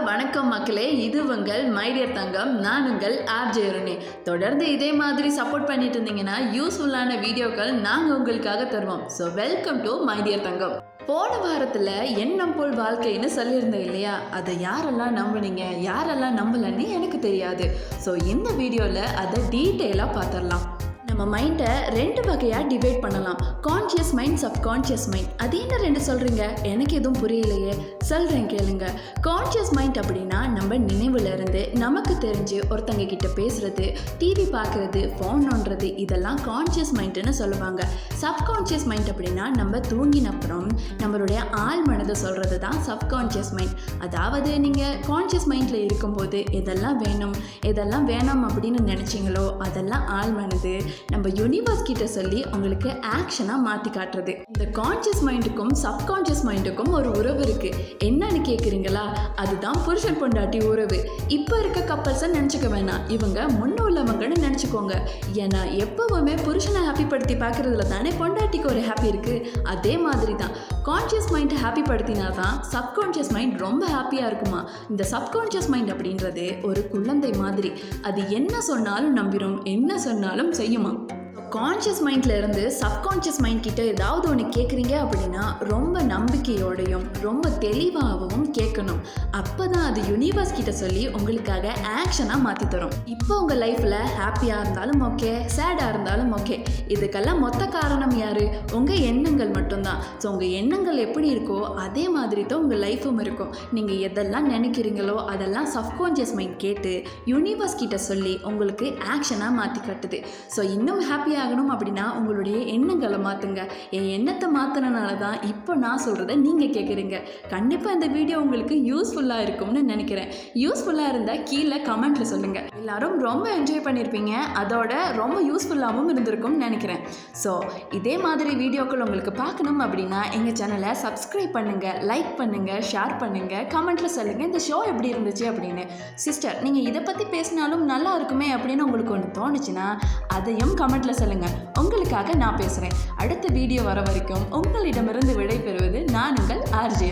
வணக்கம் மக்களே, இது உங்கள் மைடியர் தங்கம். நான் உங்கள் ஆர்ஜே. தொடர்ந்து இதே மாதிரி சப்போர்ட் பண்ணிட்டு இருந்தீங்கன்னா யூஸ்ஃபுல்லான வீடியோக்கள் நாங்கள் உங்களுக்காக தருவோம். ஸோ வெல்கம் டு மைடியர் தங்கம். போன வாரத்தில் எண்ணம் போல் வாழ்க்கைன்னு சொல்லியிருந்தேன் இல்லையா? அதை யாரெல்லாம் நம்பினீங்க, யாரெல்லாம் நம்பலன்னு எனக்கு தெரியாது. ஸோ இந்த வீடியோவில் அதை டீட்டெயிலாக பார்த்துடலாம். நம்ம மைண்டை ரெண்டு வகையாக டிவைட் பண்ணலாம். Conscious mind, subconscious mind. அது என்ன ரெண்டு சொல்கிறீங்க? எனக்கு எதுவும் புரியலையே. சொல்கிறேன் கேளுங்க. கான்ஷியஸ் மைண்ட் அப்படின்னா நம்ம நினைவில் இருந்து நமக்கு தெரிஞ்சு ஒருத்தங்க கிட்ட பேசுகிறது, டிவி பார்க்குறது, ஃபோன் நோண்டுறது, இதெல்லாம் கான்ஷியஸ் மைண்டுன்னு சொல்லுவாங்க. சப்கான்ஷியஸ் மைண்ட் அப்படின்னா நம்ம தூங்கின அப்புறம் நம்மளுடைய ஆள் மனதை சொல்கிறது தான் சப்கான்ஷியஸ் மைண்ட். அதாவது நீங்கள் கான்ஷியஸ் மைண்டில் இருக்கும்போது எதெல்லாம் வேணும், எதெல்லாம் வேணாம் அப்படின்னு நினச்சிங்களோ அதெல்லாம் ஆள் மனது நம்ம யூனிவர்ஸ் கிட்ட சொல்லி உங்களுக்கு ஆக்ஷனாக மாற்றி காட்டுறது. இந்த கான்ஷியஸ் மைண்டுக்கும் சப்கான்ஷியஸ் மைண்டுக்கும் ஒரு உறவு இருக்குது. என்னன்னு கேட்குறீங்களா? அதுதான் புருஷன் பொண்டாட்டி உறவு. இப்போ இருக்க கப்பல்ஸை நினச்சிக்க வேணாம், இவங்க முன்ன உள்ளவங்கன்னு நினச்சிக்கோங்க. ஏன்னா எப்பவுமே புருஷனை ஹாப்பிப்படுத்தி பார்க்குறதுல தானே பொண்டாட்டிக்கு ஒரு ஹாப்பி இருக்குது. அதே மாதிரி தான் கான்ஷியஸ் மைண்டை ஹாப்பி படுத்தினா தான் சப்கான்ஷியஸ் மைண்ட் ரொம்ப ஹாப்பியாக இருக்குமா. இந்த சப்கான்ஷியஸ் மைண்ட் அப்படின்றது ஒரு குழந்தை மாதிரி. அது என்ன சொன்னாலும் நம்பிடும், என்ன சொன்னாலும் செய்யுமா. கான்ஷியஸ் மைண்டில் இருந்து சப்கான்ஷியஸ் மைண்ட் கிட்ட ஏதாவது ஒன்று கேட்குறீங்க அப்படின்னா ரொம்ப நம்பிக்கையோடையும் ரொம்ப தெளிவாகவும் கேட்கணும். அப்போ தான் அது யூனிவர்ஸ் கிட்ட சொல்லி உங்களுக்காக ஆக்ஷனாக மாற்றி தரும். இப்போ உங்கள் லைஃப்பில் ஹாப்பியாக இருந்தாலும் ஓகே, சேடாக இருந்தாலும் ஓகே, இதுக்கெல்லாம் மொத்த காரணம் யார்? உங்கள் எண்ணங்கள் மட்டும்தான். ஸோ உங்கள் எண்ணங்கள் எப்படி இருக்கோ அதே மாதிரி தான் உங்கள் லைஃப்பும் இருக்கும். நீங்கள் எதெல்லாம் நினைக்கிறீங்களோ அதெல்லாம் சப்கான்ஷியஸ் மைண்ட் கேட்டு யூனிவர்ஸ் கிட்ட சொல்லி உங்களுக்கு ஆக்ஷனாக மாற்றி கட்டுது. ஸோ இன்னும் ஹாப்பியாக ஆகணும் அப்படின்னா உங்களுடைய எண்ணங்களை மாற்றுங்க. என் எண்ணத்தை மாற்றினால தான் இப்போ நான் சொல்கிறத நீங்கள் கேட்குறீங்க. கண்டிப்பாக இந்த வீடியோ உங்களுக்கு யூஸ்ஃபுல்லாக இருக்கும்னு நினைக்கிறேன். யூஸ்ஃபுல்லாக இருந்தால் கீழே கமெண்ட்டில் சொல்லுங்கள். எல்லாரும் ரொம்ப என்ஜாய் பண்ணியிருப்பீங்க, அதோட ரொம்ப யூஸ்ஃபுல்லாகவும் இருந்திருக்கும்னு நினைக்கிறேன். ஸோ இதே மாதிரி வீடியோக்கள் உங்களுக்கு பார்க்கணும் அப்படின்னா எங்கள் சேனலை சப்ஸ்கிரைப் பண்ணுங்கள், லைக் பண்ணுங்கள், ஷேர் பண்ணுங்கள், கமெண்ட்டில் சொல்லுங்கள் இந்த ஷோ எப்படி இருந்துச்சு அப்படின்னு. சிஸ்டர், நீங்கள் இதை பற்றி பேசினாலும் நல்லா இருக்குமே அப்படின்னு உங்களுக்கு ஒன்று தோணுச்சுன்னா அதையும் கமெண்ட்டில் சொல்லுங்கள். உங்களுக்காக நான் பேசுகிறேன். அடுத்த வீடியோ வர வரைக்கும் உங்களிடமிருந்து விடை பெறுவது நான் உங்கள் ஆர்ஜே.